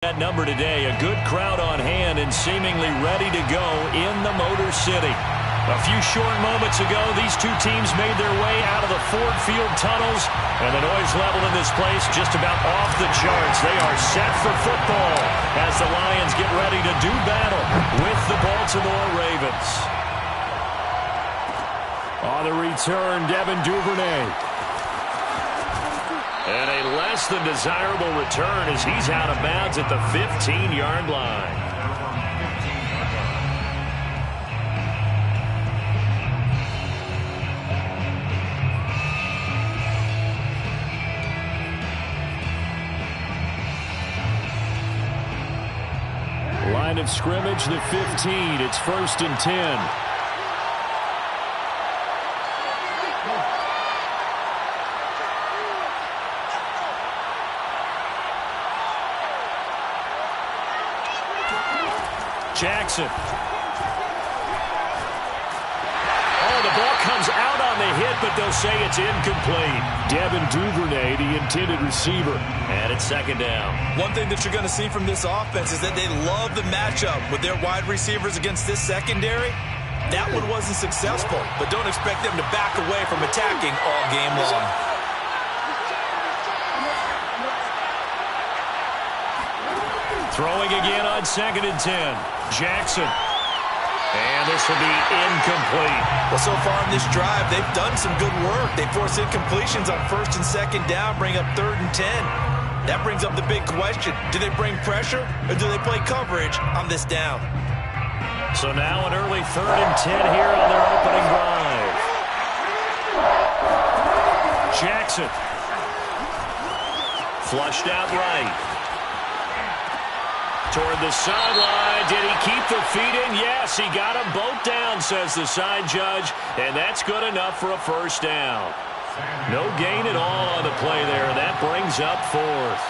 That number today, a good crowd on hand and seemingly ready to go in the Motor City. A few short moments ago, these two teams made their way out of the Ford Field tunnels, and the noise level in this place just about off the charts. They are set for football as the Lions get ready to do battle with the Baltimore Ravens. On the return, Devin Duvernay. And a less than desirable return as he's out of bounds at the 15-yard line. Line of scrimmage, the 15. It's 1st and 10. Jackson. Oh, the ball comes out on the hit, but they'll say it's incomplete. Devin Duvernay, the intended receiver. And it's 2nd down. One thing that you're going to see from this offense is that they love the matchup with their wide receivers against this secondary. That one wasn't successful, but don't expect them to back away from attacking all game long. Throwing again on 2nd and 10. Jackson. And this will be incomplete. Well, so far in this drive, they've done some good work. They force incompletions on 1st and 2nd down, bring up 3rd and 10. That brings up the big question. Do they bring pressure or do they play coverage on this down? So now an early 3rd and 10 here on their opening drive. Jackson. Flushed out right. Toward the sideline. Did he keep the feet in? Yes, he got them both down, says the side judge. And that's good enough for a 1st down. No gain at all on the play there. That brings up 4th.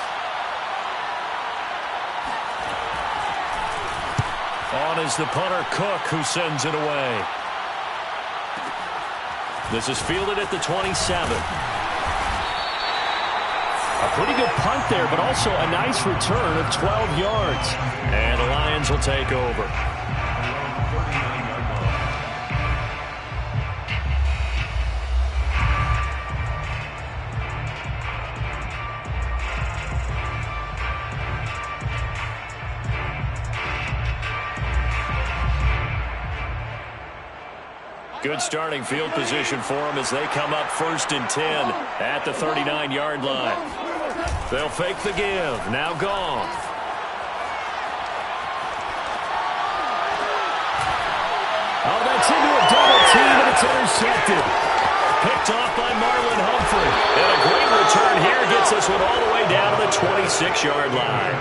On is the punter, Cook, who sends it away. This is fielded at the 27. A pretty good punt there, but also a nice return of 12 yards. And the Lions will take over. Good starting field position for them as they come up 1st and 10 at the 39-yard line. They'll fake the give. Now gone. Oh, that's into a double team, and it's intercepted. Picked off by Marlon Humphrey. And a great return here gets this one all the way down to the 26-yard line.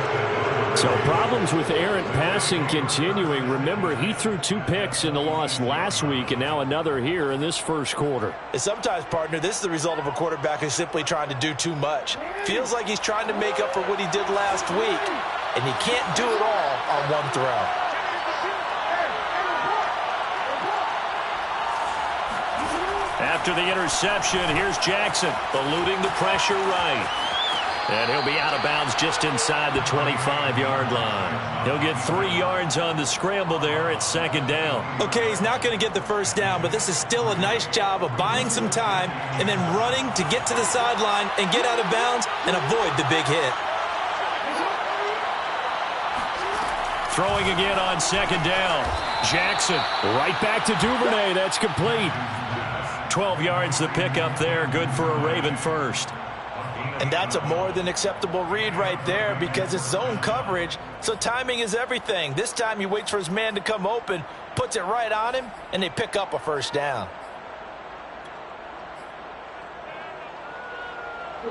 So problems with errant passing continuing. Remember, he threw 2 picks in the loss last week, and now another here in this 1st quarter. And sometimes, partner, this is the result of a quarterback who's simply trying to do too much. Feels like he's trying to make up for what he did last week, and he can't do it all on one throw. After the interception, here's Jackson, eluding the pressure right. And he'll be out of bounds just inside the 25-yard line. He'll get 3 yards on the scramble there at 2nd down. Okay, he's not going to get the 1st down, but this is still a nice job of buying some time and then running to get to the sideline and get out of bounds and avoid the big hit. Throwing again on 2nd down. Jackson right back to Duvernay. That's complete. 12 yards the pickup there. Good for a Raven 1st. And that's a more than acceptable read right there because it's zone coverage, so timing is everything. This time he waits for his man to come open, puts it right on him, and they pick up a 1st down.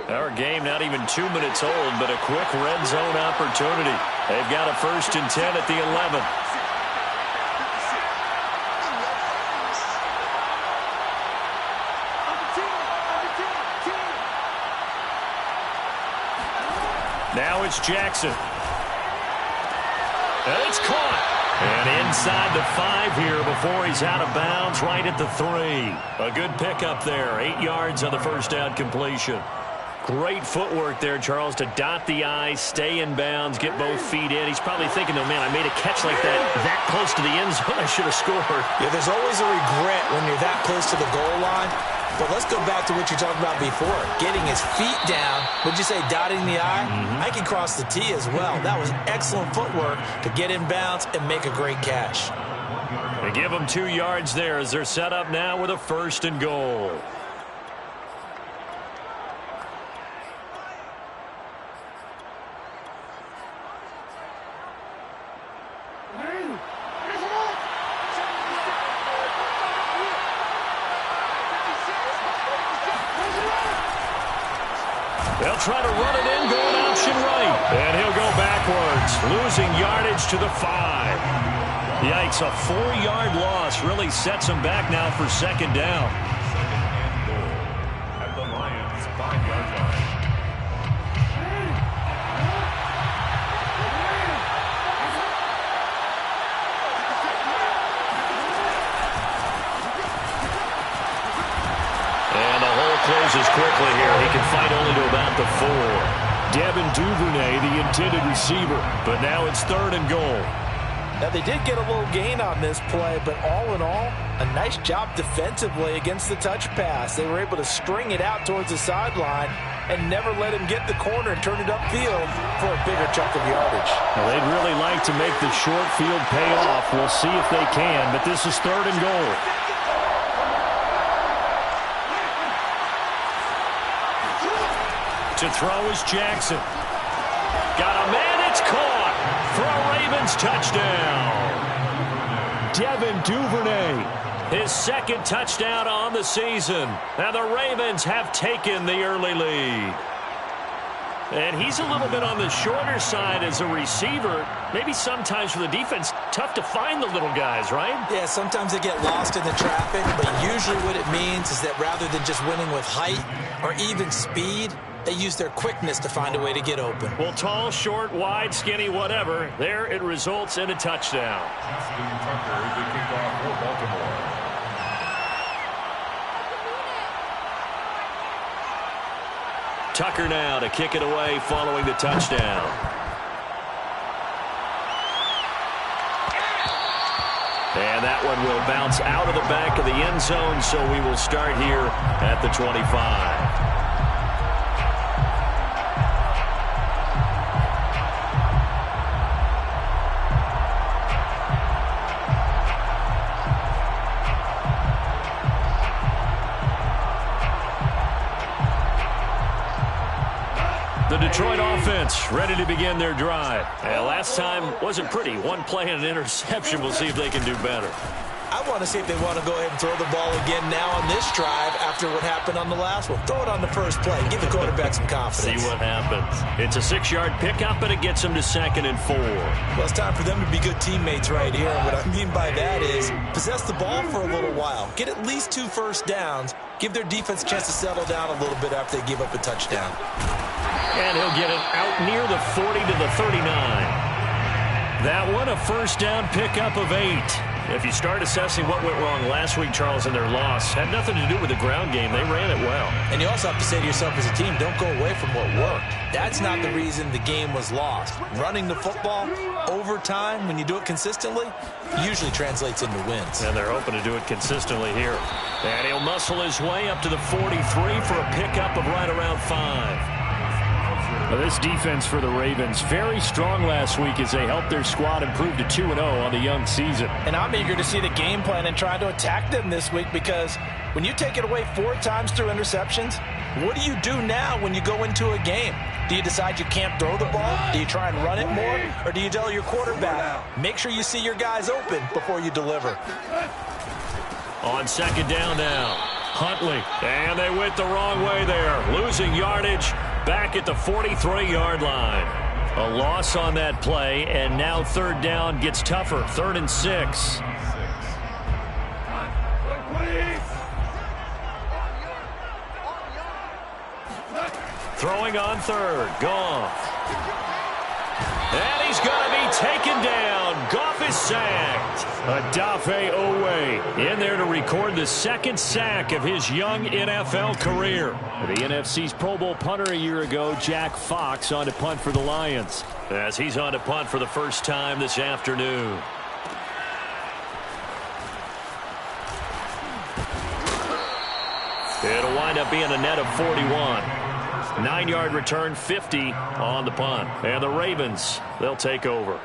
Our game not even 2 minutes old, but a quick red zone opportunity. They've got a 1st and 10 at the 11. Now it's Jackson. And it's caught. And inside the 5 here before he's out of bounds, right at the 3. A good pickup there. 8 yards on the 1st down completion. Great footwork there, Charles, to dot the I, stay in bounds, get both feet in. He's probably thinking, oh, man, I made a catch like that close to the end zone. I should have scored. Yeah, there's always a regret when you're that close to the goal line. But let's go back to what you talked about before. Getting his feet down. Would you say dotting the I? I can cross the T as well. That was excellent footwork to get in bounds and make a great catch. They give them 2 yards there as they're set up now with a 1st and goal. They'll try to run it in, going option right. And he'll go backwards, losing yardage to the 5. Yikes, a 4-yard loss really sets him back now for 2nd down. At the Lions' 5-yard line. And the hole closes quickly here. He can fight only to about the 4. Devin Duvernay, the intended receiver. But now it's 3rd and goal. Now, they did get a little gain on this play, but all in all, a nice job defensively against the touch pass. They were able to string it out towards the sideline and never let him get the corner and turn it upfield for a bigger chunk of yardage. Well, they'd really like to make the short field pay off. We'll see if they can, but this is 3rd and goal. To throw is Jackson. Got a man, it's caught for a Ravens touchdown. Devin Duvernay, his 2nd touchdown on the season. Now the Ravens have taken the early lead. And he's a little bit on the shorter side as a receiver. Maybe sometimes for the defense, tough to find the little guys, right? Yeah, sometimes they get lost in the traffic, but usually what it means is that rather than just winning with height or even speed, they use their quickness to find a way to get open. Well, tall, short, wide, skinny, whatever, there it results in a touchdown. Justin Tucker, the kickoff for Baltimore. Tucker now to kick it away following the touchdown. And that one will bounce out of the back of the end zone, so we will start here at the 25. The Detroit offense ready to begin their drive. And last time wasn't pretty. One play and an interception. We'll see if they can do better. I want to see if they want to go ahead and throw the ball again now on this drive after what happened on the last one. Throw it on the first play. Give the quarterback some confidence. See what happens. It's a 6-yard pickup, and it gets them to 2nd and 4. Well, it's time for them to be good teammates right here. And what I mean by that is possess the ball for a little while. Get at least 2 first downs. Give their defense a chance to settle down a little bit after they give up a touchdown. And he'll get it out near the 40 to the 39. That one, a first down pickup of 8. If you start assessing what went wrong last week, Charles, in their loss, had nothing to do with the ground game. They ran it well. And you also have to say to yourself as a team, don't go away from what worked. That's not the reason the game was lost. Running the football over time, when you do it consistently, usually translates into wins. And they're hoping to do it consistently here. And he'll muscle his way up to the 43 for a pickup of right around 5. Well, this defense for the Ravens, very strong last week as they helped their squad improve to 2-0 on the young season. And I'm eager to see the game plan and try to attack them this week, because when you take it away 4 times through interceptions, what do you do now when you go into a game? Do you decide you can't throw the ball? Do you try and run it more? Or do you tell your quarterback, make sure you see your guys open before you deliver? On 2nd down now, Huntley. And they went the wrong way there, losing yardage back at the 43-yard line. A loss on that play, and now 3rd down gets tougher. 3rd and 6. Throwing on 3rd, Goff. And he's going to be taken down. Goff is sacked. Odafe Oweh in there to record the second sack of his young NFL career. The NFC's Pro Bowl punter a year ago, Jack Fox, on to punt for the Lions, as he's on to punt for the first time this afternoon. It'll wind up being a net of 41. 9-yard return, 50 on the punt. And the Ravens, they'll take over.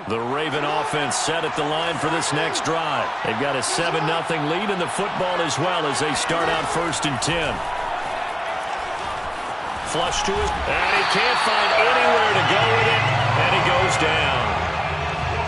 The Raven offense set at the line for this next drive. They've got a 7-0 lead in the football as well as they start out 1st and 10. Flush to it, and he can't find anywhere to go with it, and he goes down.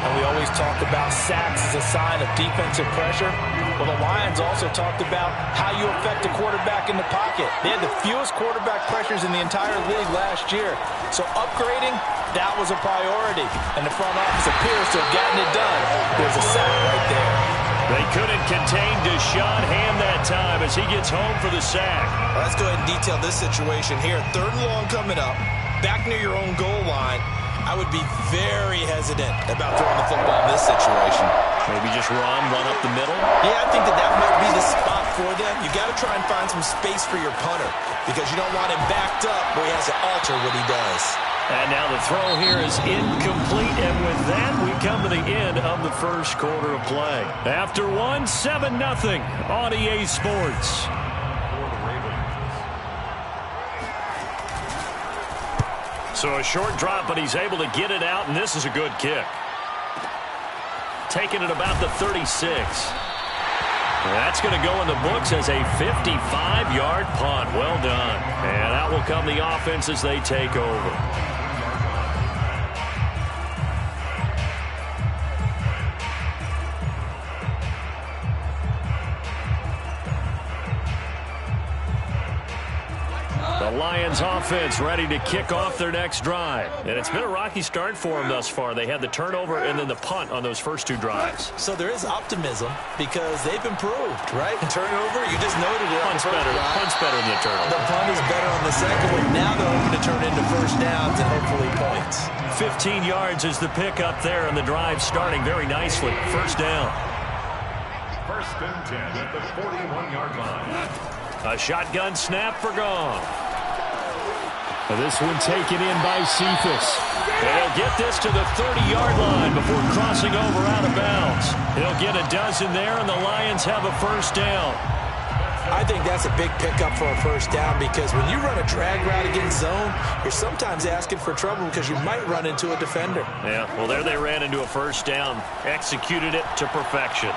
And we always talk about sacks as a sign of defensive pressure. Well, the Lions also talked about how you affect a quarterback in the pocket. They had the fewest quarterback pressures in the entire league last year. So upgrading, that was a priority. And the front office appears to have gotten it done. There's a sack right there. They couldn't contain Deshaun Ham that time as he gets home for the sack. Let's go ahead and detail this situation here. 3rd and long coming up, back near your own goal line. I would be very hesitant about throwing the football in this situation. Maybe just run up the middle? Yeah, I think that might be the spot for them. You got to try and find some space for your punter because you don't want him backed up where he has to alter what he does. And now the throw here is incomplete, and with that, we come to the end of the first quarter of play. After one, 7-0 on EA Sports. So a short drop, but he's able to get it out, and this is a good kick. Taking it about the 36. That's going to go in the books as a 55-yard punt. Well done. And out will come the offense as they take over. The Lions offense ready to kick off their next drive. And it's been a rocky start for them thus far. They had the turnover and then the punt on those first 2 drives. So there is optimism because they've improved, right? Turnover, you just noted it. Punt's better than the turnover. The punt is better on the second one. Now they're hoping to turn into first downs and hopefully points. 15 yards is the pickup there, and the drive starting very nicely. First down. 1st and 10 at the 41-yard line. A shotgun snap for Gong. This one taken in by Cephas. He'll get this to the 30-yard line before crossing over out of bounds. He'll get a dozen there, and the Lions have a first down. I think that's a big pickup for a first down because when you run a drag route against zone, you're sometimes asking for trouble because you might run into a defender. Yeah, well, there they ran into a first down. Executed it to perfection.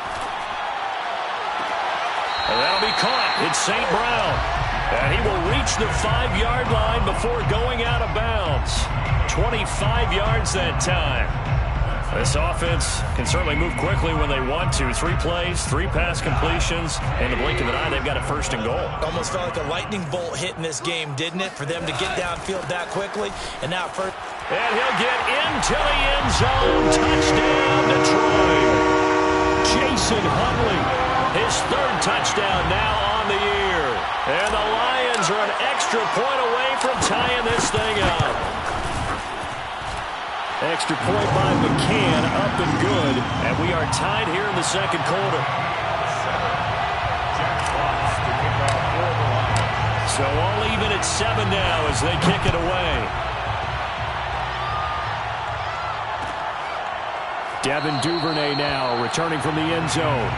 And that'll be caught. It's St. Brown. And he will reach the 5-yard line before going out of bounds. 25 yards that time. This offense can certainly move quickly when they want to. 3 plays, 3 pass completions. In the blink of an eye, they've got a first and goal. Almost felt like a lightning bolt hit in this game, didn't it? For them to get downfield that quickly. And now first. And he'll get into the end zone. Touchdown, Detroit. Jason Huntley. His 3rd touchdown now on the year. And the Lions are an extra point away from tying this thing up. Extra point by McCann, up and good. And we are tied here in the second quarter. So all even at 7 now as they kick it away. Devin Duvernay now returning from the end zone.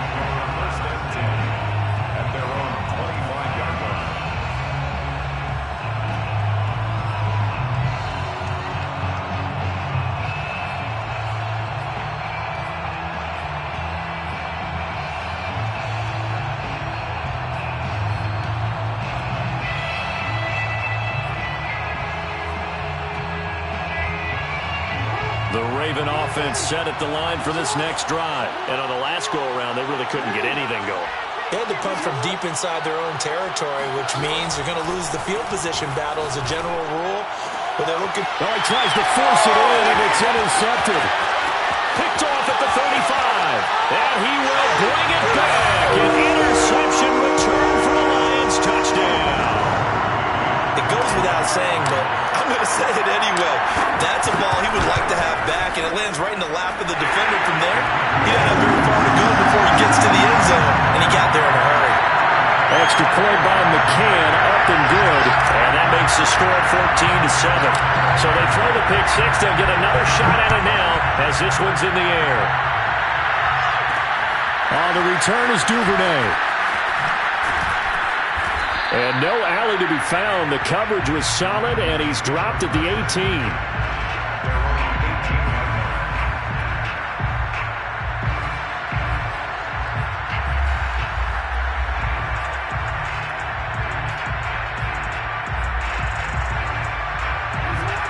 Offense set at the line for this next drive. And on the last go-around, they really couldn't get anything going. They had to punt from deep inside their own territory, which means they're going to lose the field position battle as a general rule. But they're looking. Oh, he tries to force it in, and it's intercepted. Picked off at the 35. And he will bring it back. An interception return for the Lions. Touchdown. It goes without saying, but I'm going to say it anyway. That's a ball he would like to have back, and it lands right in the lap of the defender from there. He doesn't have very far to go before he gets to the end zone, and he got there in a hurry. Extra point by McCann, up and good. And that makes the score 14-7. So they throw the pick six. They'll get another shot at it now as this one's in the air. On the return is Duvernay. And no alley to be found. The coverage was solid, and he's dropped at the 18.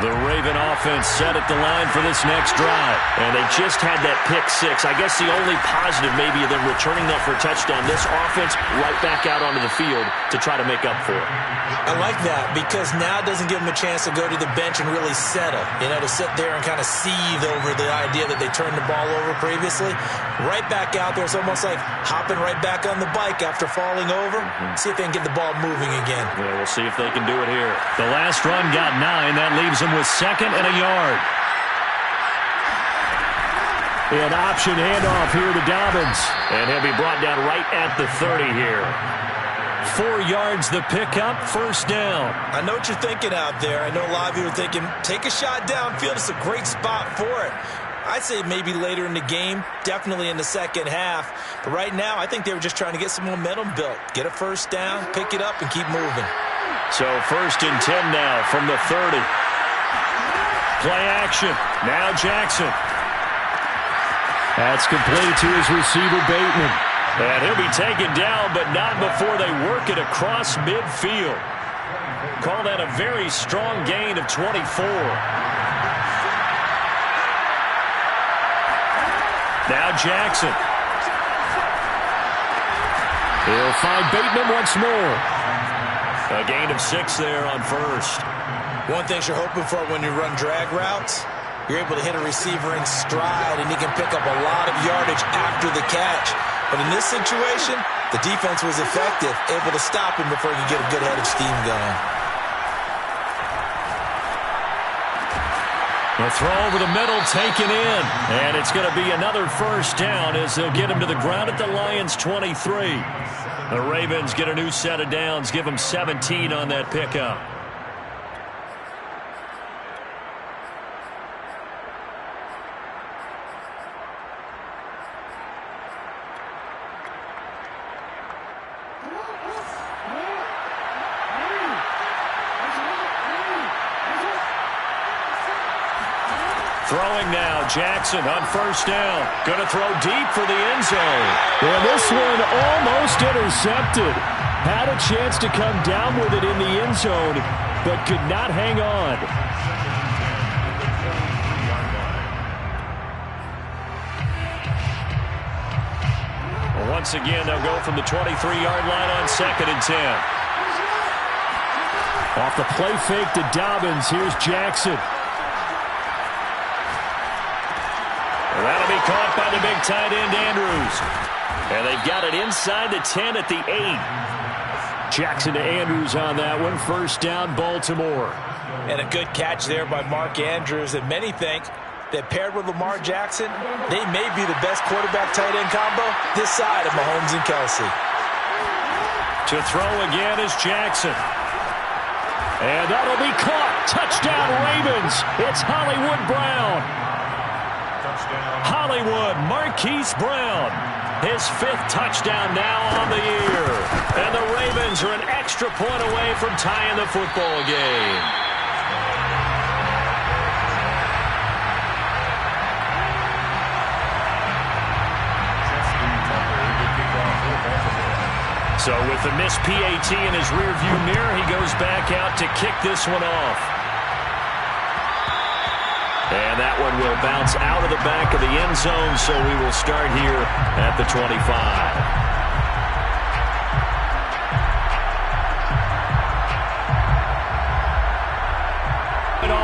The Raven offense set at the line for this next drive. And they just had that pick six. I guess the only positive maybe of them returning that for a touchdown. This offense right back out onto the field to try to make up for it. I like that because now it doesn't give them a chance to go to the bench and really settle. You know, to sit there and kind of seethe over the idea that they turned the ball over previously. Right back out there. It's almost like hopping right back on the bike after falling over. See if they can get the ball moving again. Yeah, we'll see if they can do it here. The last run got 9. That leaves them with 2nd and a yard. An option handoff here to Dobbins. And he'll be brought down right at the 30 here. 4 yards the pickup, 1st down. I know what you're thinking out there. I know a lot of you are thinking, take a shot downfield. It's a great spot for it. I'd say maybe later in the game, definitely in the second half. But right now, I think they were just trying to get some momentum built. Get a 1st down, pick it up, and keep moving. So 1st and 10 now from the 30. Play action. Now Jackson. That's complete to his receiver, Bateman. And he'll be taken down, but not before they work it across midfield. Call that a very strong gain of 24. Now Jackson. He'll find Bateman once more. A gain of 6 there on 1st. One thing you're hoping for when you run drag routes, you're able to hit a receiver in stride, and he can pick up a lot of yardage after the catch. But in this situation, the defense was effective, able to stop him before he could get a good head of steam going. The throw over the middle taken in. And it's going to be another 1st down as they'll get him to the ground at the Lions' 23. The Ravens get a new set of downs, give them 17 on that pickup. Throwing now, Jackson on 1st down. Going to throw deep for the end zone. And this one almost intercepted. Had a chance to come down with it in the end zone, but could not hang on. Once again, they'll go from the 23-yard line on 2nd and 10. Off the play fake to Dobbins, here's Jackson. That'll be caught by the big tight end, Andrews. And they've got it inside the 10 at the 8. Jackson to Andrews on that one. 1st down, Baltimore. And a good catch there by Mark Andrews. And many think that paired with Lamar Jackson, they may be the best quarterback-tight end combo this side of Mahomes and Kelsey. To throw again is Jackson. And that'll be caught. Touchdown, Ravens. It's Hollywood Brown. Hollywood, Marquise Brown. His 5th touchdown now on the year. And the Ravens are an extra point away from tying the football game. So with the missed PAT in his rearview mirror, he goes back out to kick this one off. And that one will bounce out of the back of the end zone, so we will start here at the 25.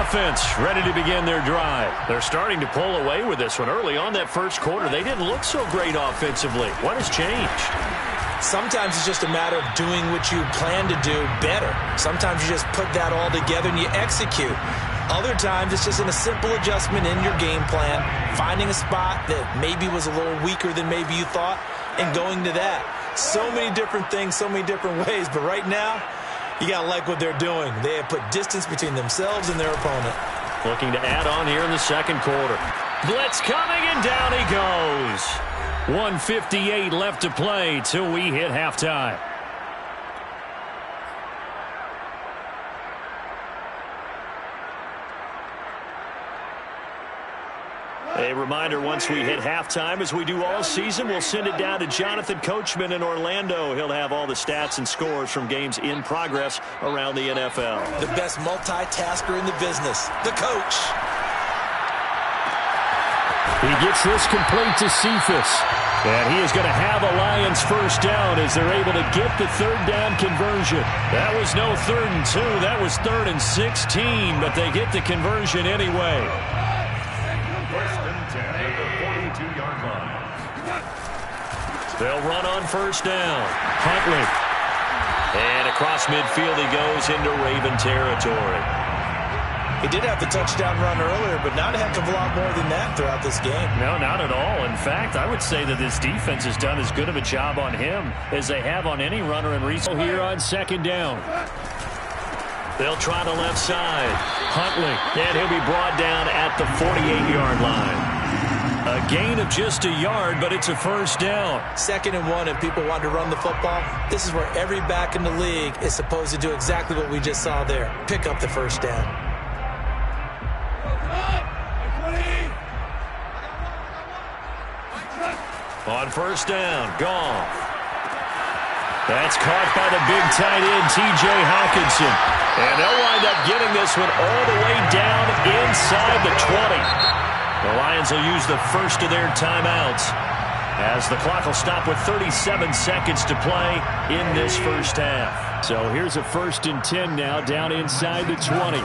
Offense ready to begin their drive. They're starting to pull away with this one. Early on that 1st quarter, they didn't look so great offensively. What has changed? Sometimes it's just a matter of doing what you plan to do better. Sometimes you just put that all together and you execute. Other times it's just in a simple adjustment in your game plan, finding a spot that maybe was a little weaker than maybe you thought, and going to that. So many different things, so many different ways, but right now, you got to like what they're doing. They have put distance between themselves and their opponent. Looking to add on here in the second quarter. Blitz coming, and down he goes. 1:58 left to play till we hit halftime. A reminder, once we hit halftime, as we do all season, we'll send it down to Jonathan Coachman in Orlando. He'll have all the stats and scores from games in progress around the NFL. The best multitasker in the business, the coach. He gets this complete to Cephas. And he is going to have a Lions first down as they're able to get the third down conversion. That was no 3rd and 2. That was 3rd and 16, but they get the conversion anyway. First and 10 at the 42-yard line. They'll run on first down. Huntley. And across midfield he goes into Raven territory. He did have the touchdown run earlier, but not a heck of a lot more than that throughout this game. No, not at all. In fact, I would say that this defense has done as good of a job on him as they have on any runner in recent. Here on second down. They'll try the left side. Huntley. And he'll be brought down at the 48-yard line. A gain of just a yard, but it's a first down. 2nd and 1, and people want to run the football. This is where every back in the league is supposed to do exactly what we just saw there. Pick up the first down. On first down, Goff. That's caught by the big tight end, T.J. Hockenson. And they'll wind up getting this one all the way down inside the 20. The Lions will use the first of their timeouts as the clock will stop with 37 seconds to play in this first half. So here's a 1st and 10 now down inside the 20.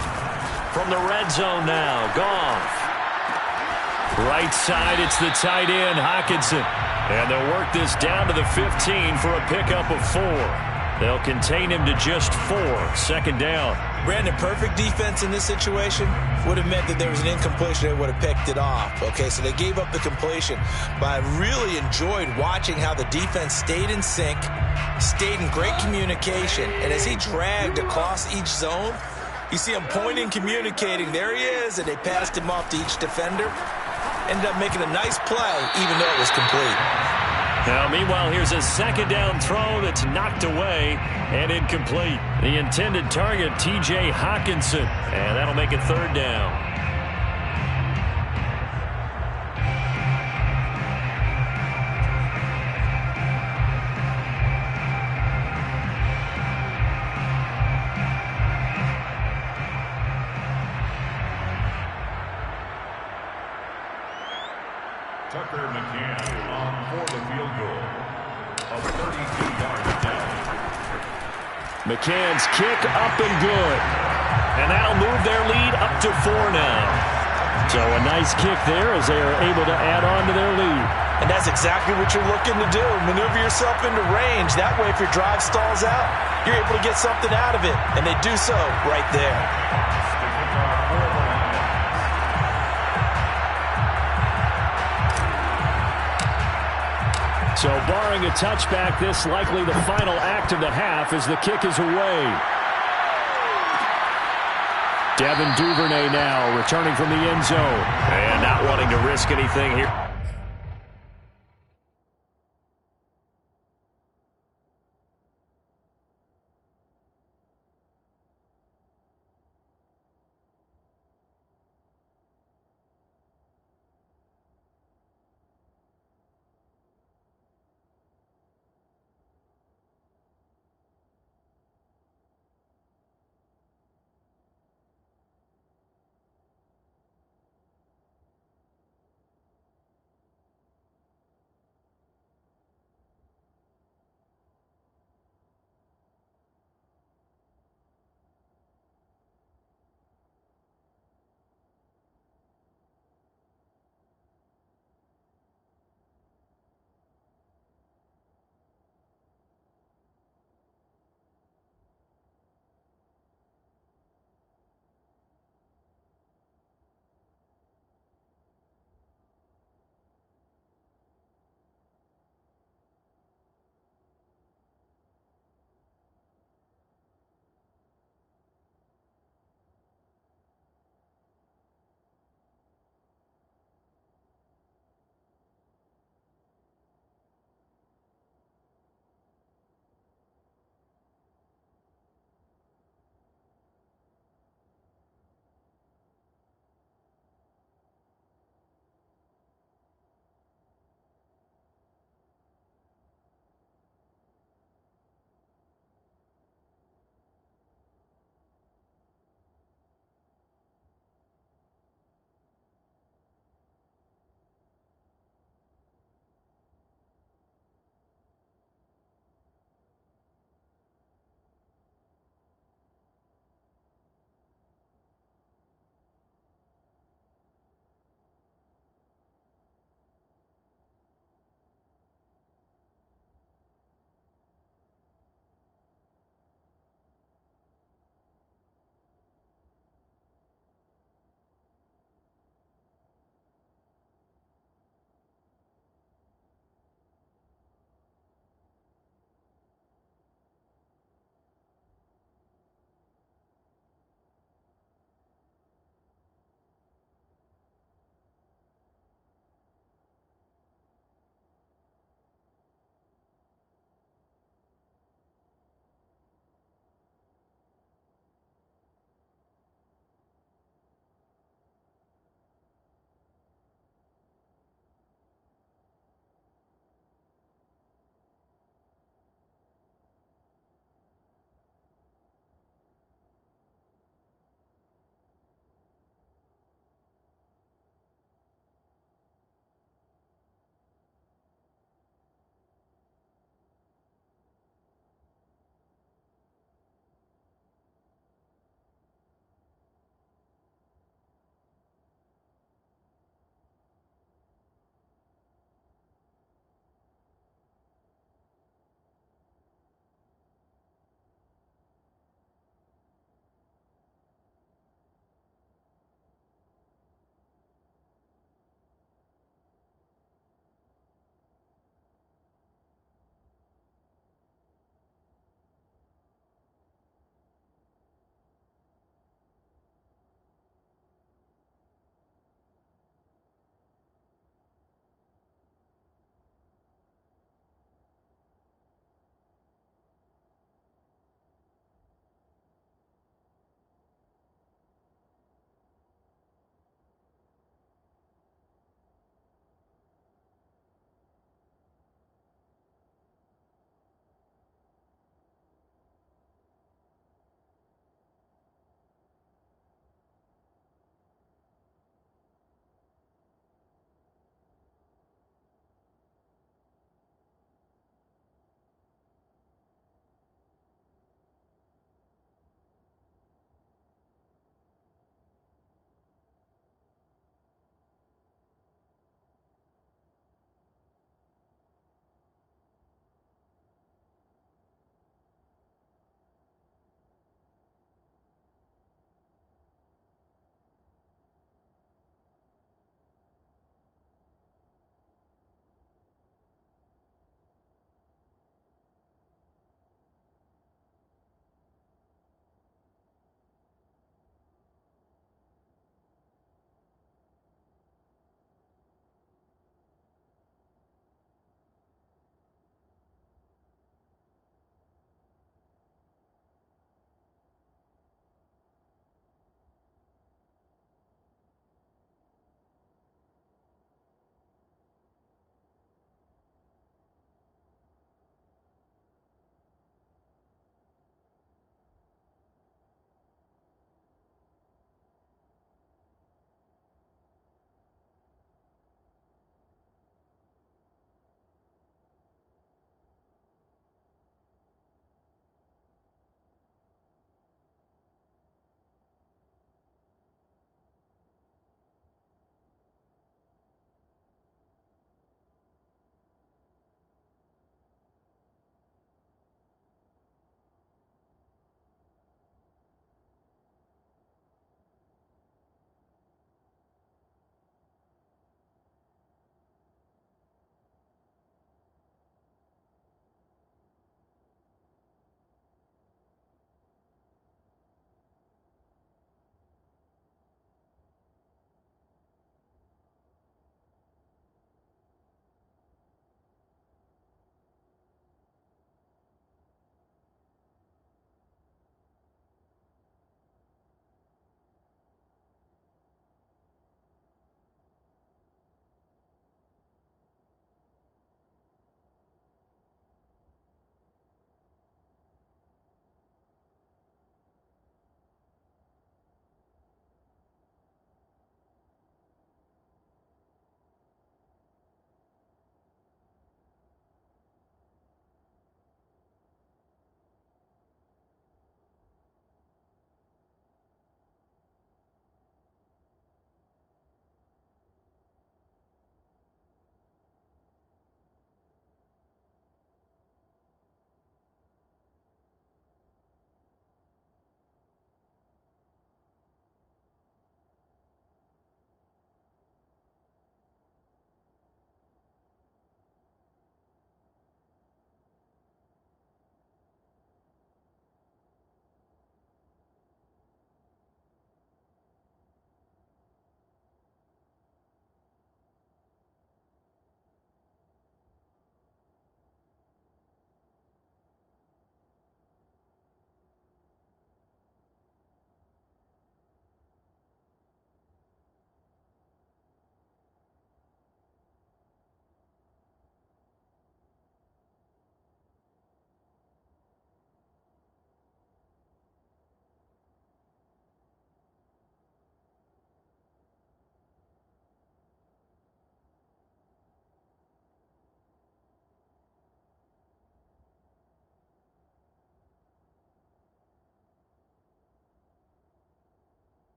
From the red zone now, Goff. Right side, it's the tight end, Hockenson. And they'll work this down to the 15 for a pickup of 4. They'll contain him to just 4. 2nd down. Brandon, perfect defense in this situation would have meant that there was an incompletion. They would have picked it off. Okay, so they gave up the completion. But I really enjoyed watching how the defense stayed in sync, stayed in great communication. And as he dragged across each zone, you see him pointing, communicating. There he is, and they passed him off to each defender. Ended up making a nice play, even though it was complete. Now, meanwhile, here's a 2nd down throw that's knocked away and incomplete. The intended target, T.J. Hockenson, and that'll make it 3rd down. Tucker McCann on for the field goal of 32 yards down. McCann's kick up and good. And that'll move their lead up to 4 now. So a nice kick there as they are able to add on to their lead. And that's exactly what you're looking to do. Maneuver yourself into range. That way, if your drive stalls out, you're able to get something out of it. And they do so right there. So barring a touchback, this likely the final act of the half as the kick is away. Devin Duvernay now returning from the end zone. And not wanting to risk anything here.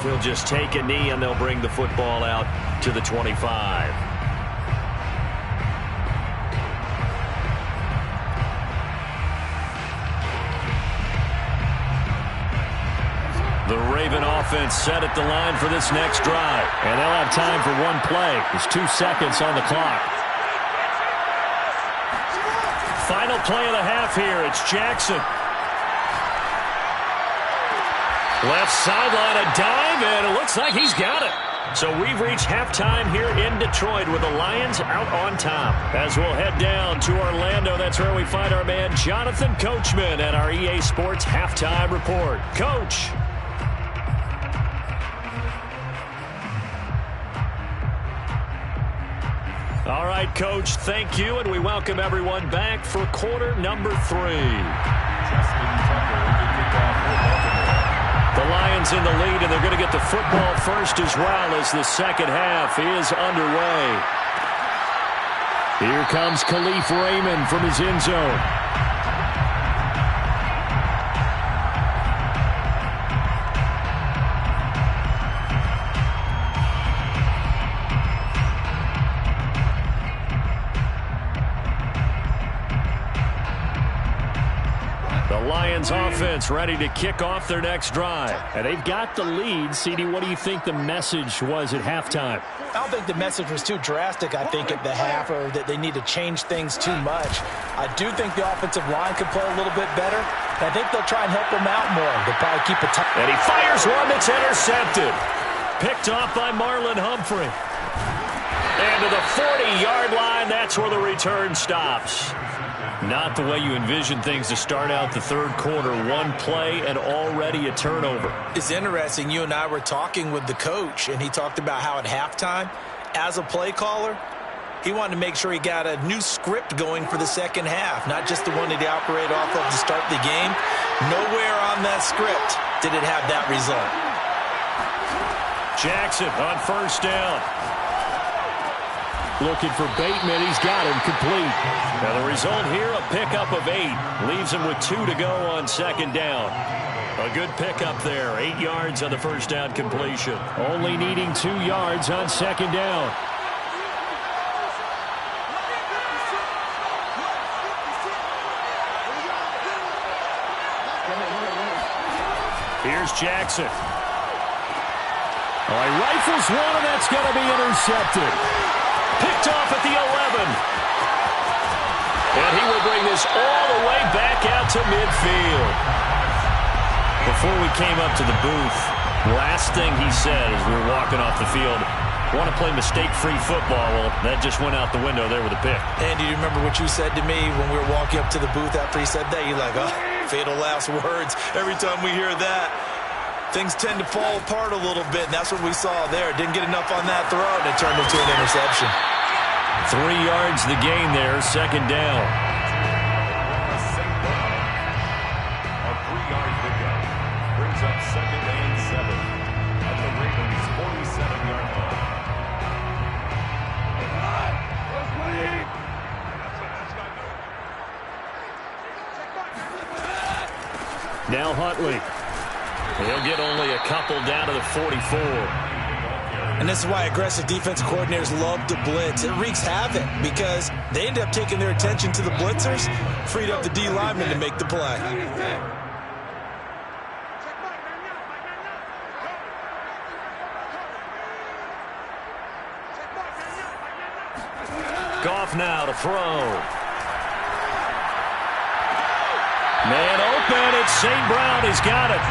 half, he'll just take a knee and they'll bring the football out to the 25. The Raven offense set at the line for this next drive. And they'll have time for one play. There's 2 seconds on the clock. Final play of the half here. It's Jackson. Left sideline, a dive, and it looks like he's got it. So we've reached halftime here in Detroit with the Lions out on top. As we'll head down to Orlando, that's where we find our man Jonathan Coachman at our EA Sports Halftime Report. Coach. All right, Coach, thank you, and we welcome everyone back for quarter number 3. The Lions in the lead, and they're going to get the football first as well as the second half is underway. Here comes Khalif Raymond from his end zone. Offense ready to kick off their next drive. And they've got the lead. CD, what do you think the message was at halftime? I don't think the message was too drastic, I think, at the half, or that they need to change things too much. I do think the offensive line could play a little bit better. I think they'll try and help them out more. They'll probably keep it tight. And he fires one that's intercepted. Picked off by Marlon Humphrey. And to the 40-yard line, that's where the return stops. Not the way you envision things to start out the third quarter. One play and already a turnover. It's interesting. You and I were talking with the coach, and he talked about how at halftime, as a play caller, he wanted to make sure he got a new script going for the second half, not just the one that he operated off of to start the game. Nowhere on that script did it have that result. Jackson on first down. Looking for Bateman. He's got him complete. Now the result here, a pickup of 8. Leaves him with 2 to go on second down. A good pickup there. 8 yards on the first down completion. Only needing 2 yards on second down. Here's Jackson. All right, rifles one, and that's going to be intercepted. Picked off at the 11. And he will bring this all the way back out to midfield. Before we came up to the booth, last thing he said as we were walking off the field, want to play mistake-free football. Well, that just went out the window there with a pick. And do you remember what you said to me when we were walking up to the booth after he said that? You're like, oh, fatal last words. Every time we hear that, things tend to fall apart a little bit, and that's what we saw there. Didn't get enough on that throw, and it turned into an interception. 3 yards the gain there, second down. A 3-yard pickup brings up 2nd and 7 at the Ravens' 47-yard line. Now Huntley. He'll get only a couple down to the 44. And this is why aggressive defensive coordinators love to blitz. It wreaks havoc because they end up taking their attention to the blitzers, freed up the D lineman to make the play. Goff now to throw. Man open, it's St. Brown. He's got it.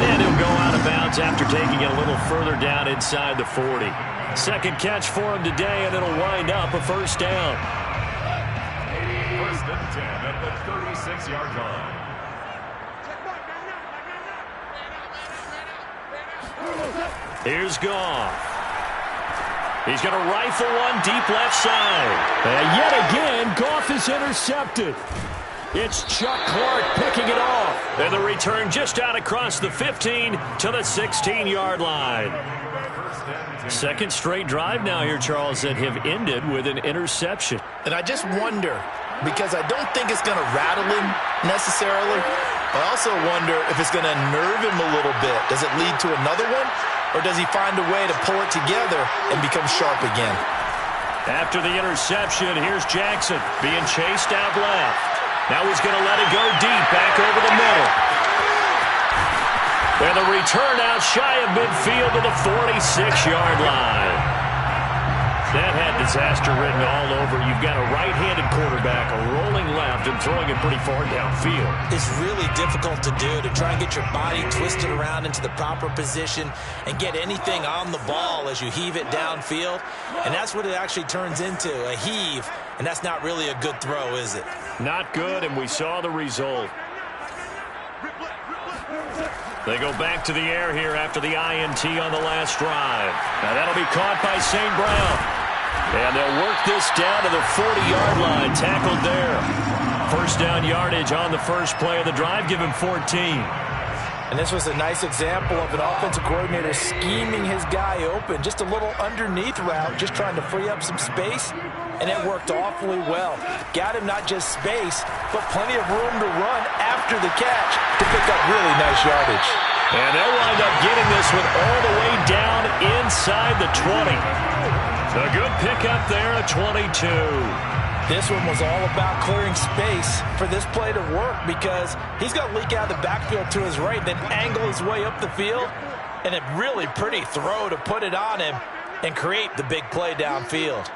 And he'll go out of bounds after taking it a little further down inside the 40. Second catch for him today, and it'll wind up a first down. 1st and 10 at the 36-yard line. Here's Goff. He's going to rifle one deep left side. And yet again, Goff is intercepted. It's Chuck Clark picking it off. And the return just out across the 15 to the 16-yard line. Second straight drive now here, Charles, that have ended with an interception. And I just wonder, because I don't think it's going to rattle him necessarily. I also wonder if it's going to nerve him a little bit. Does it lead to another one? or does he find a way to pull it together and become sharp again? After the interception, here's Jackson being chased out left. Now he's going to let it go deep, back over the middle. And the return out shy of midfield to the 46-yard line. That had disaster written all over. You've got a right-handed quarterback rolling left and throwing it pretty far downfield. It's really difficult to do, to try and get your body twisted around into the proper position and get anything on the ball as you heave it downfield. And that's what it actually turns into, a heave. And that's not really a good throw, is it? Not good, and we saw the result. They go back to the air here after the INT on the last drive. Now that'll be caught by St. Brown. And they'll work this down to the 40-yard line, tackled there. First down yardage on the first play of the drive, give him 14. And this was a nice example of an offensive coordinator scheming his guy open. Just a little underneath route, just trying to free up some space, and it worked awfully well. Got him not just space, but plenty of room to run after the catch to pick up really nice yardage. And they'll wind up getting this one all the way down inside the 20. A good pickup there at 22. This one was all about clearing space for this play to work because he's going to leak out of the backfield to his right, then angle his way up the field, and a really pretty throw to put it on him and create the big play downfield.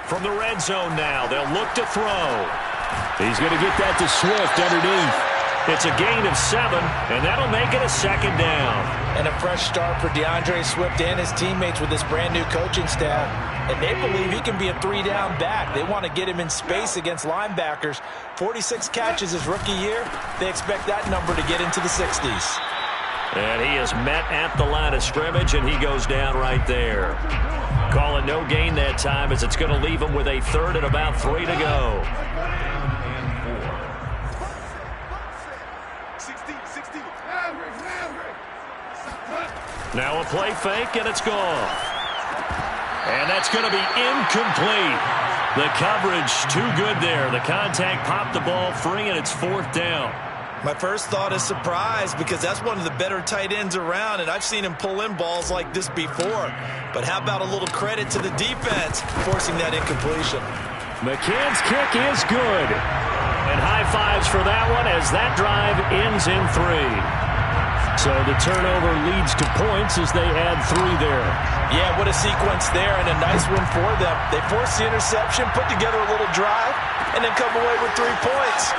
From the red zone now, they'll look to throw. He's going to get that to Swift underneath. It's a gain of 7, and that'll make it a second down. And a fresh start for DeAndre Swift and his teammates with this brand-new coaching staff. And they believe he can be a 3-down back. They want to get him in space against linebackers. 46 catches his rookie year. They expect that number to get into the 60s. And he is met at the line of scrimmage, and he goes down right there. Call it no gain that time as it's going to leave him with a third and about 3 to go. Now a play fake, and it's gone. And that's going to be incomplete. The coverage too good there. The contact popped the ball free, and it's 4th down. My first thought is surprise because that's one of the better tight ends around, and I've seen him pull in balls like this before. But how about a little credit to the defense forcing that incompletion? McCann's kick is good. And high fives for that one as that drive ends in 3. So the turnover leads to points as they add 3 there. Yeah, what a sequence there and a nice one for them. They force the interception, put together a little drive, and then come away with 3 points.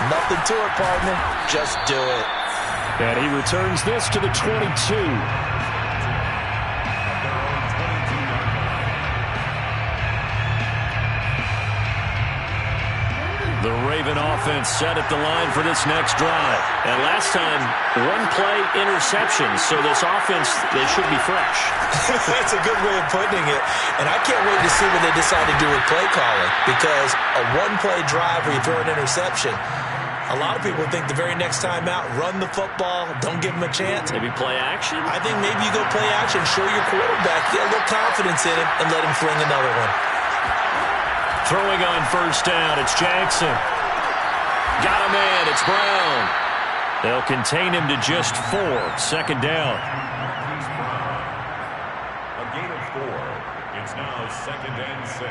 Nothing to it, partner. Just do it. And he returns this to the 22. The Raven offense set at the line for this next drive. And last time, 1-play interceptions. So this offense, they should be fresh. That's a good way of putting it. And I can't wait to see what they decide to do with play calling. Because a 1-play drive where you throw an interception, a lot of people think the very next time out, run the football, don't give him a chance. Maybe play action? I think maybe you go play action, show your quarterback, get a little confidence in him, and let him fling another one. Throwing on first down, it's Jackson. Got a man, it's Brown. They'll contain him to just 4. 2nd down. A gain of 4. It's now 2nd and 6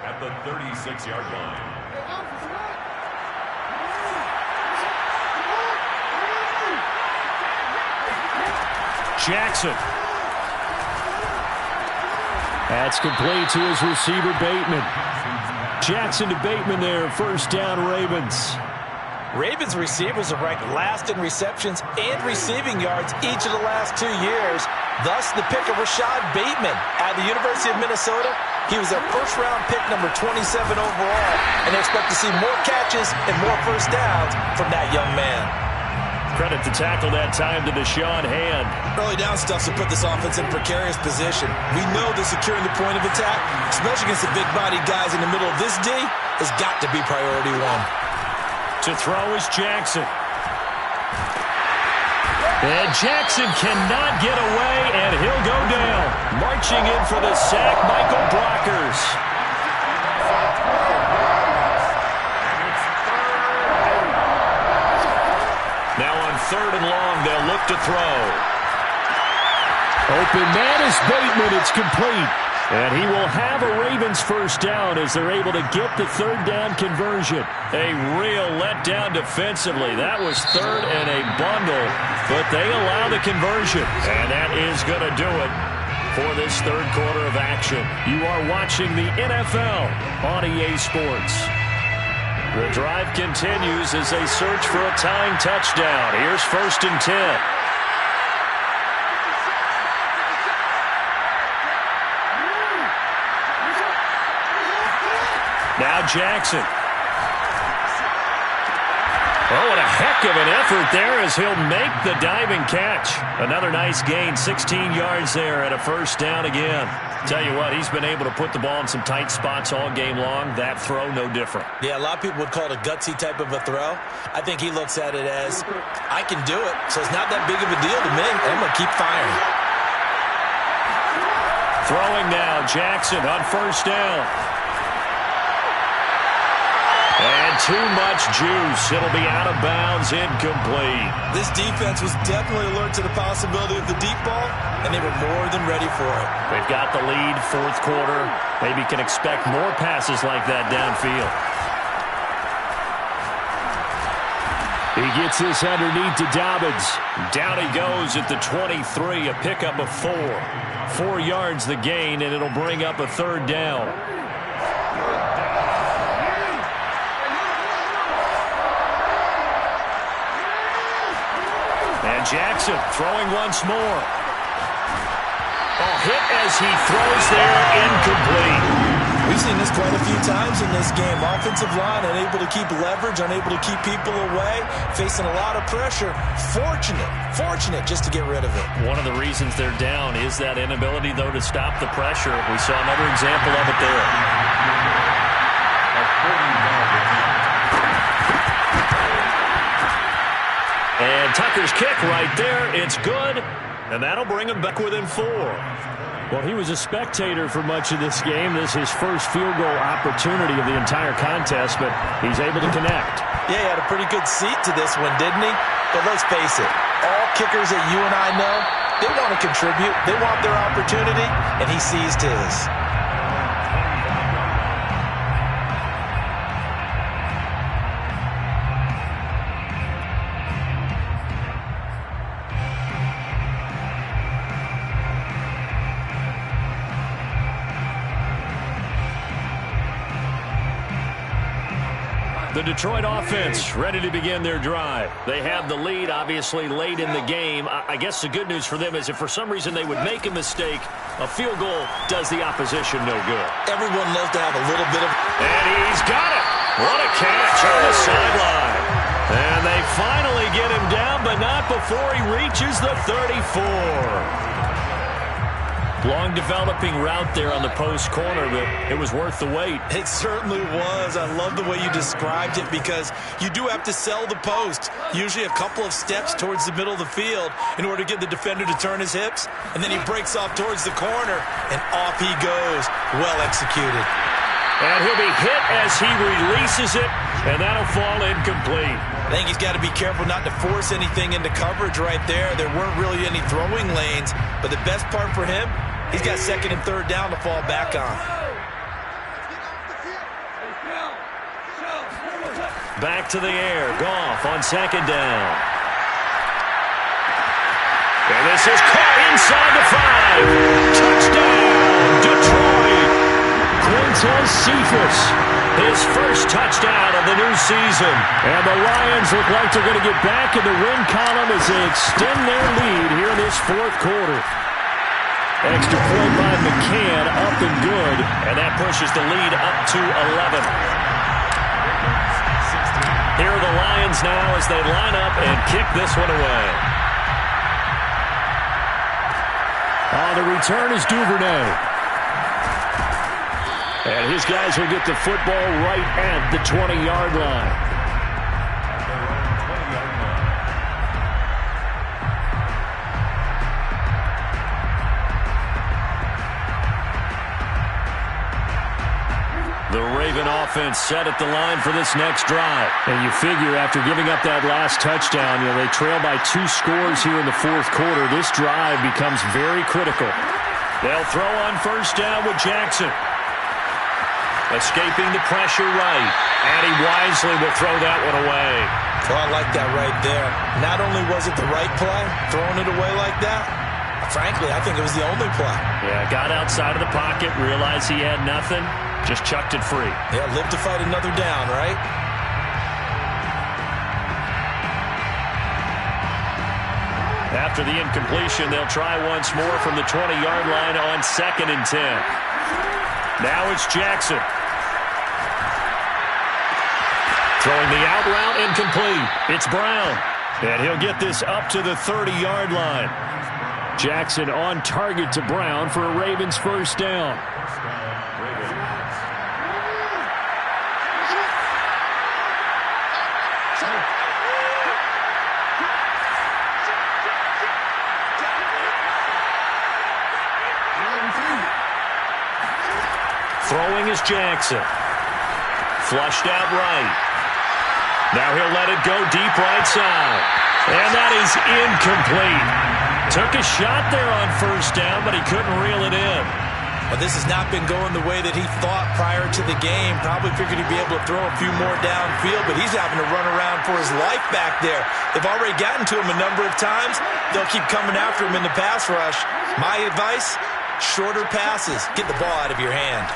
at the 36-yard line. Jackson. That's complete to his receiver, Bateman. Jackson to Bateman there, first down, Ravens. Ravens receivers are ranked last in receptions and receiving yards each of the last 2 years. Thus, the pick of Rashad Bateman at the University of Minnesota. He was their first-round pick, number 27 overall, and they expect to see more catches and more first downs from that young man. Credit to tackle that time to Deshaun Hand. Early down stuff to put this offense in precarious position. We know that securing the point of attack, especially against the big-bodied guys in the middle of this D, has got to be priority 1. To throw is Jackson. And Jackson cannot get away, and he'll go down. Marching in for the sack, Michael Brockers. to throw. Open man is Bateman. It's complete. And he will have a Ravens first down as they're able to get the third down conversion. A real letdown defensively. That was third and a bundle, but they allow the conversion. And that is going to do it for this third quarter of action. You are watching the NFL on EA Sports. The drive continues as they search for a tying touchdown. Here's 1st and 10. Now Jackson. Oh, what a heck of an effort there as he'll make the diving catch. Another nice gain, 16 yards there and a first down again. Tell you what, he's been able to put the ball in some tight spots all game long. That throw, no different. Yeah, a lot of people would call it a gutsy type of a throw. I think he looks at it as, I can do it, so it's not that big of a deal to me. I'm going to keep firing. Throwing now, Jackson on first down. And too much juice. It'll be out of bounds, incomplete. This defense was definitely alert to the possibility of the deep ball, and they were more than ready for it. They've got the lead, fourth quarter. Maybe can expect more passes like that downfield. He gets this underneath to Dobbins. Down he goes at the 23, a pickup of 4. 4 yards the gain, and it'll bring up a third down. And Jackson throwing once more. Oh, hit as he throws there, incomplete. We've seen this quite a few times in this game. Offensive line unable to keep leverage, unable to keep people away, facing a lot of pressure. Fortunate just to get rid of it. One of the reasons they're down is that inability, though, to stop the pressure. We saw another example of it there. And Tucker's kick right there. It's good, and that'll bring him back within 4. Well, he was a spectator for much of this game. This is his first field goal opportunity of the entire contest, but he's able to connect. Yeah, he had a pretty good seat to this one, didn't he? But let's face it, all kickers that you and I know, they want to contribute. They want their opportunity, and he seized his. The Detroit offense ready to begin their drive. They have the lead, obviously, late in the game. I guess the good news for them is if for some reason they would make a mistake, a field goal does the opposition no good. Everyone loves to have a little bit of... And he's got it. What a catch on the sideline. And they finally get him down, but not before he reaches the 34. Long developing route there on the post corner, but it was worth the wait. It certainly was. I love the way you described it because you do have to sell the post. Usually a couple of steps towards the middle of the field in order to get the defender to turn his hips. And then he breaks off towards the corner, and off he goes. Well executed. And he'll be hit as he releases it, and that'll fall incomplete. I think he's got to be careful not to force anything into coverage right there. There weren't really any throwing lanes, but the best part for him, he's got second and third down to fall back on. Back to the air. Goff on second down. And this is caught inside the 5. Touchdown, Detroit. Quintez Cephus, his first touchdown of the new season. And the Lions look like they're going to get back in the win column as they extend their lead here in this fourth quarter. Extra point by McCann, up and good, and that pushes the lead up to 11. Here are the Lions now as they line up and kick this one away. The return is Duvernay. And his guys will get the football right at the 20-yard line. The Raven offense set at the line for this next drive. And you figure after giving up that last touchdown, they trail by 2 scores here in the fourth quarter. This drive becomes very critical. They'll throw on first down with Jackson. Escaping the pressure right. And he wisely will throw that one away. Well, I like that right there. Not only was it the right play, throwing it away like that, frankly, I think it was the only play. Yeah, got outside of the pocket, realized he had nothing, just chucked it free. Yeah, live to fight another down, right? After the incompletion, they'll try once more from the 20-yard line on 2nd and 10. Now it's Jackson. Throwing the out route incomplete. It's Brown. And he'll get this up to the 30-yard line. Jackson on target to Brown for a Ravens first down. Throwing is Jackson. Flushed out right. Now he'll let it go deep right side. And that is incomplete. Took a shot there on first down, but he couldn't reel it in. Well, this has not been going the way that he thought prior to the game. Probably figured he'd be able to throw a few more downfield, but he's having to run around for his life back there. They've already gotten to him a number of times. They'll keep coming after him in the pass rush. My advice, shorter passes. Get the ball out of your hand.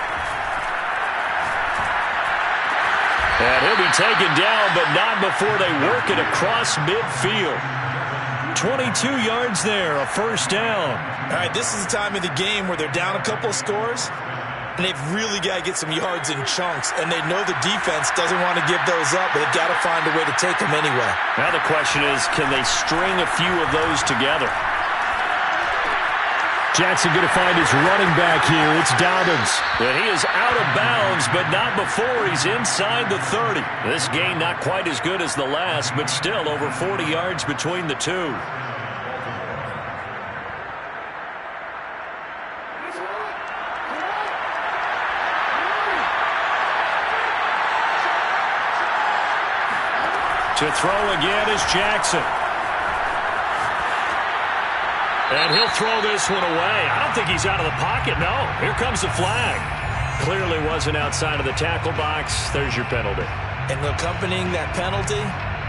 And he'll be taken down, but not before they work it across midfield. 22 yards there, a first down. All right, this is the time of the game where they're down a couple of scores, and they've really got to get some yards in chunks, and they know the defense doesn't want to give those up, but they've got to find a way to take them anyway. Now the question is, can they string a few of those together? Jackson going to find his running back here. It's Dobbins. But he is out of bounds, but not before he's inside the 30. This gain not quite as good as the last, but still over 40 yards between the two. To throw again is Jackson. And he'll throw this one away. I don't think he's out of the pocket, no. Here comes the flag. Clearly wasn't outside of the tackle box. There's your penalty. And accompanying that penalty,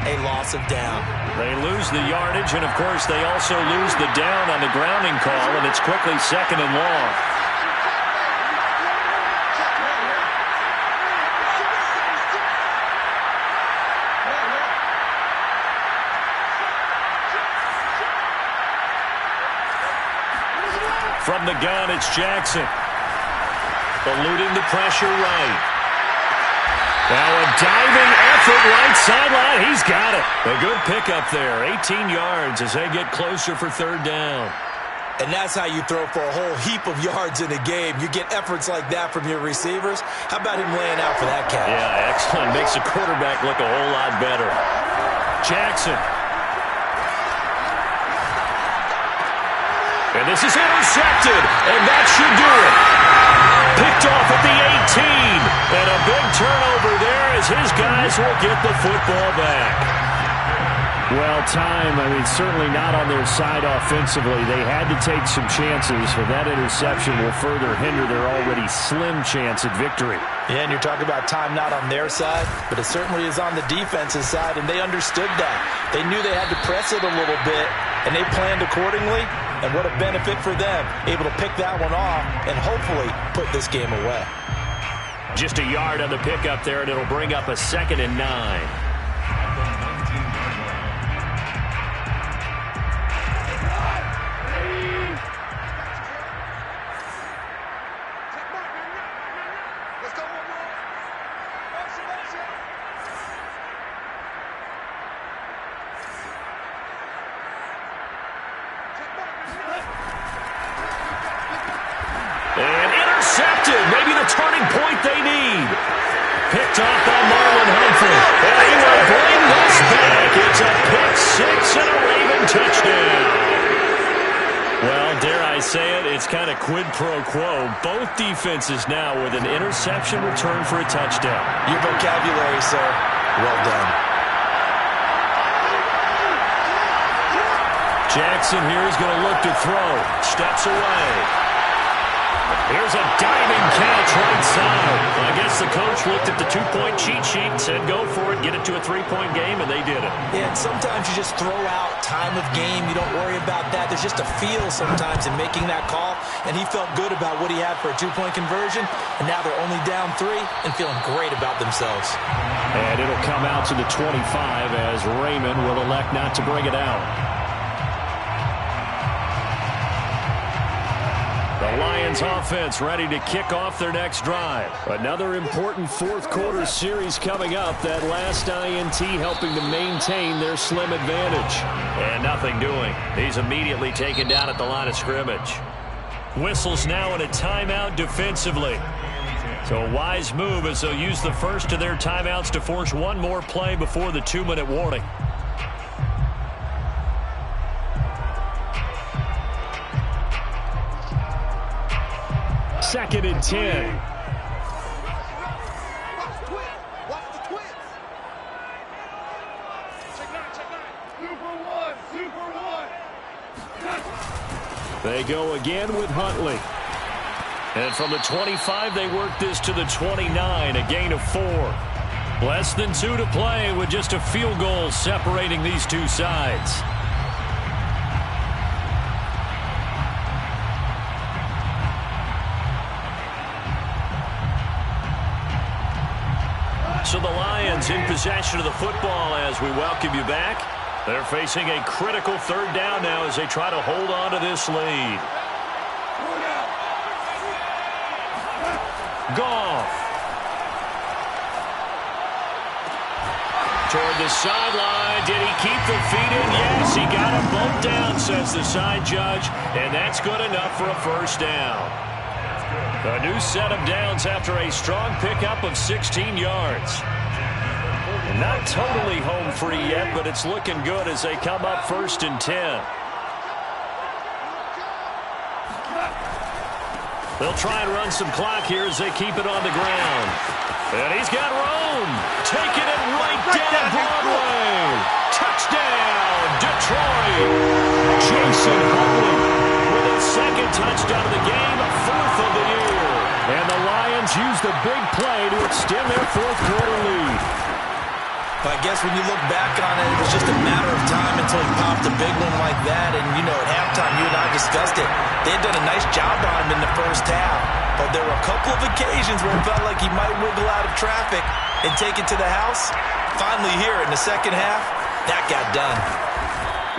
a loss of down. They lose the yardage, and of course they also lose the down on the grounding call, and it's quickly 2nd and long. From the gun, it's Jackson. Eluding the pressure right. Now a diving effort right sideline. He's got it. A good pickup there. 18 yards as they get closer for 3rd down. And that's how you throw for a whole heap of yards in a game. You get efforts like that from your receivers. How about him laying out for that catch? Yeah, excellent. Makes the quarterback look a whole lot better. Jackson. And this is intercepted, and that should do it. Picked off at the 18, and a big turnover there as his guys will get the football back. Well, certainly not on their side offensively. They had to take some chances, but that interception will further hinder their already slim chance at victory. Yeah, and you're talking about time not on their side, but it certainly is on the defense's side, and they understood that. They knew they had to press it a little bit, and they planned accordingly, and what a benefit for them, able to pick that one off and hopefully put this game away. Just a yard on the pickup there, and it'll bring up a 2nd and 9. And intercepted. Maybe the turning point they need. Picked off by Marlon Humphrey. And he kind of quid pro quo. Both defenses now with an interception return for a touchdown. Your vocabulary, sir. Well done. Jackson here is going to look to throw. Steps away. Here's a diving catch right side. I guess the coach looked at the two-point cheat sheet and said, go for it, get it to a three-point game, and they did it. Yeah, and sometimes you just throw out time of game. You don't worry about that. There's just a feel sometimes in making that call, and he felt good about what he had for a two-point conversion, and now they're only down 3 and feeling great about themselves. And it'll come out to the 25 as Raymond will elect not to bring it out. The Lions offense ready to kick off their next drive. Another important fourth quarter series coming up. That last INT helping to maintain their slim advantage. And nothing doing. He's immediately taken down at the line of scrimmage. Whistles now in a timeout defensively. So a wise move as they'll use the first of their timeouts to force one more play before the 2-minute warning. Second and 10. They go again with Huntley. And from the 25, they work this to the 29, a gain of 4. Less than 2 to play with just a field goal separating these two sides. So the Lions in possession of the football as we welcome you back. They're facing a critical third down now as they try to hold on to this lead. Goff. Toward the sideline. Did he keep the feet in? Yes, he got him both down, says the side judge. And that's good enough for a first down. A new set of downs after a strong pickup of 16 yards. Not totally home free yet, but it's looking good as they come up 1st and 10. They'll try and run some clock here as they keep it on the ground. And he's got Rome taking it right down Broadway. Touchdown, Detroit. Jason Huntley with his second touchdown of the game, 4th of the year. And the Lions use the big play to extend their fourth quarter lead. I guess when you look back on it, it was just a matter of time until he popped a big one like that. And, you know, at halftime, you and I discussed it. They had done a nice job on him in the first half. But there were a couple of occasions where it felt like he might wiggle out of traffic and take it to the house. Finally here in the second half, that got done.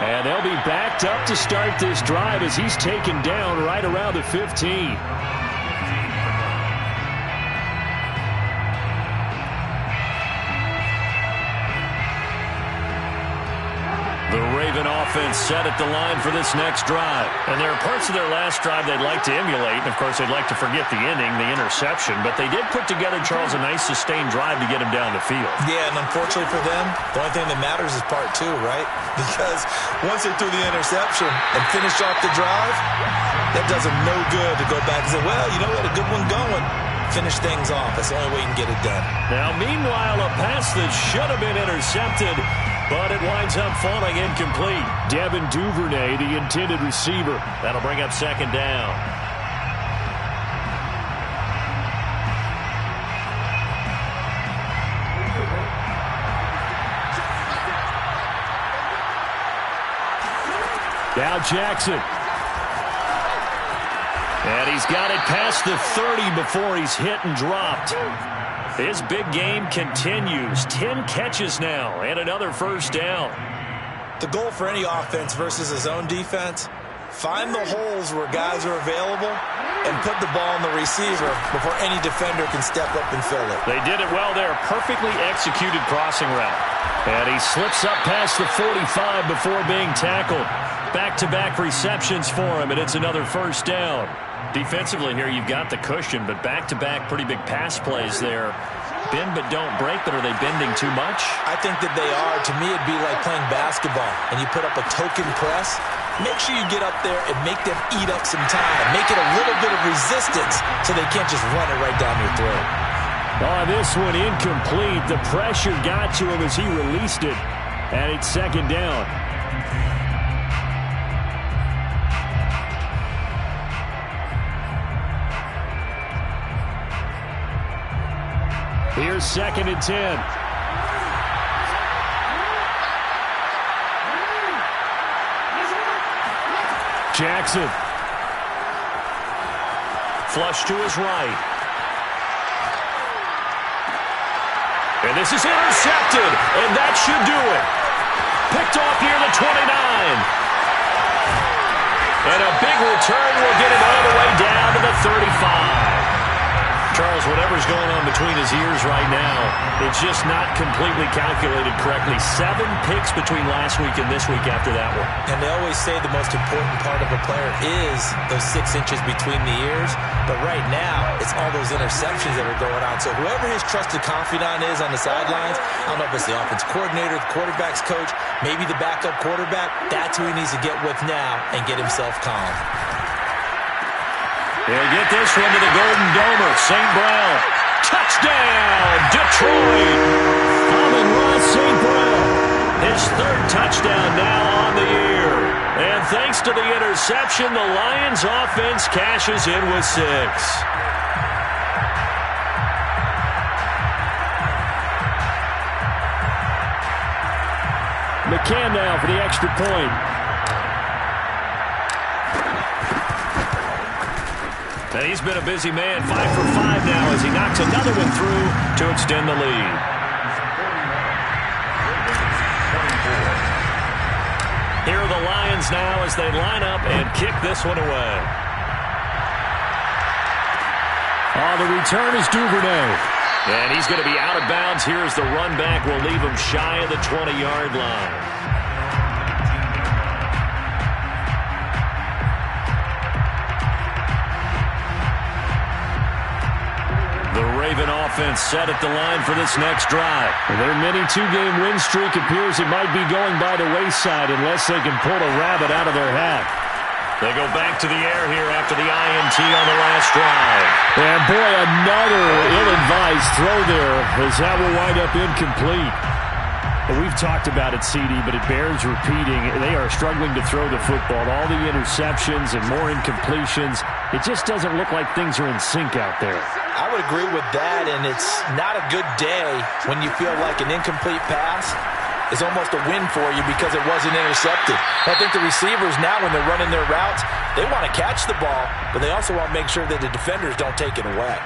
And they'll be backed up to start this drive as he's taken down right around the 15. The Raven offense set at the line for this next drive. And there are parts of their last drive they'd like to emulate. And, of course, they'd like to forget the ending, the interception. But they did put together, Charles, a nice sustained drive to get him down the field. Yeah, and unfortunately for them, the only thing that matters is part 2, right? Because once they threw the interception and finished off the drive, that does them no good to go back and say, well, you know, we had a good one going. Finish things off. That's the only way you can get it done. Now, meanwhile, a pass that should have been intercepted, but it winds up falling incomplete. Devin Duvernay, the intended receiver. That'll bring up second down. Now Jackson. And he's got it past the 30 before he's hit and dropped. His big game continues. 10 catches now and another first down. The goal for any offense versus his own defense, find the holes where guys are available and put the ball in the receiver before any defender can step up and fill it. They did it well there. Perfectly executed crossing route. And he slips up past the 45 before being tackled. Back-to-back receptions for him, and it's another first down. Defensively here, you've got the cushion, but back-to-back pretty big pass plays there. Bend but don't break, but are they bending too much? I think that they are. To me, it'd be like playing basketball, and you put up a token press, make sure you get up there and make them eat up some time. Make it a little bit of resistance so they can't just run it right down your throat. Oh, this one incomplete. The pressure got to him as he released it, and it's second down. Here's 2nd and 10. Jackson. Flush to his right. And this is intercepted, and that should do it. Picked off near the 29. And a big return will get him all the way down to the 35. Charles, whatever's going on between his ears right now, it's just not completely calculated correctly. 7 picks between last week and this week after that one. And they always say the most important part of a player is those 6 inches between the ears. But right now, it's all those interceptions that are going on. So whoever his trusted confidant is on the sidelines, I don't know if it's the offense coordinator, the quarterback's coach, maybe the backup quarterback, that's who he needs to get with now and get himself calm. They'll get this one to the Golden Domer. St. Brown. Touchdown, Detroit. Amon-Ra St. Brown. His 3rd touchdown now on the year. And thanks to the interception, the Lions offense cashes in with 6. McCann now for the extra point. And he's been a busy man, 5 for 5 now as he knocks another one through to extend the lead. Here are the Lions now as they line up and kick this one away. Oh, the return is Duvernay. And he's going to be out of bounds here as the run back will leave him shy of the 20-yard line. The Raven offense set at the line for this next drive. Their mini 2-game win streak appears it might be going by the wayside unless they can pull a rabbit out of their hat. They go back to the air here after the INT on the last drive. And boy, another ill-advised throw there as that will wind up incomplete. We've talked about it, CD, but it bears repeating. They are struggling to throw the football. All the interceptions and more incompletions. It just doesn't look like things are in sync out there. I would agree with that, and it's not a good day when you feel like an incomplete pass is almost a win for you because it wasn't intercepted. I think the receivers now, when they're running their routes, they want to catch the ball, but they also want to make sure that the defenders don't take it away.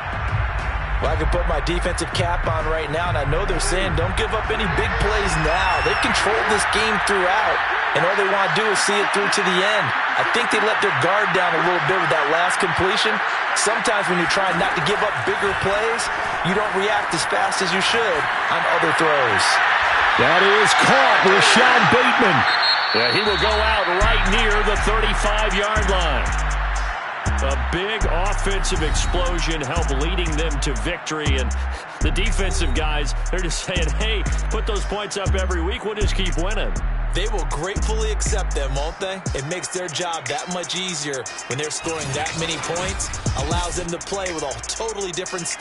Well, I can put my defensive cap on right now, and I know they're saying don't give up any big plays now. They've controlled this game throughout, and all they want to do is see it through to the end. I think they let their guard down a little bit with that last completion. Sometimes when you're trying not to give up bigger plays, you don't react as fast as you should on other throws. That is caught with Sean Bateman. Yeah, he will go out right near the 35-yard line. A big offensive explosion helped leading them to victory, and the defensive guys, they're just saying, hey, put those points up every week, we'll just keep winning. They will gratefully accept them, won't they? It makes their job that much easier when they're scoring that many points, allows them to play with a totally different style.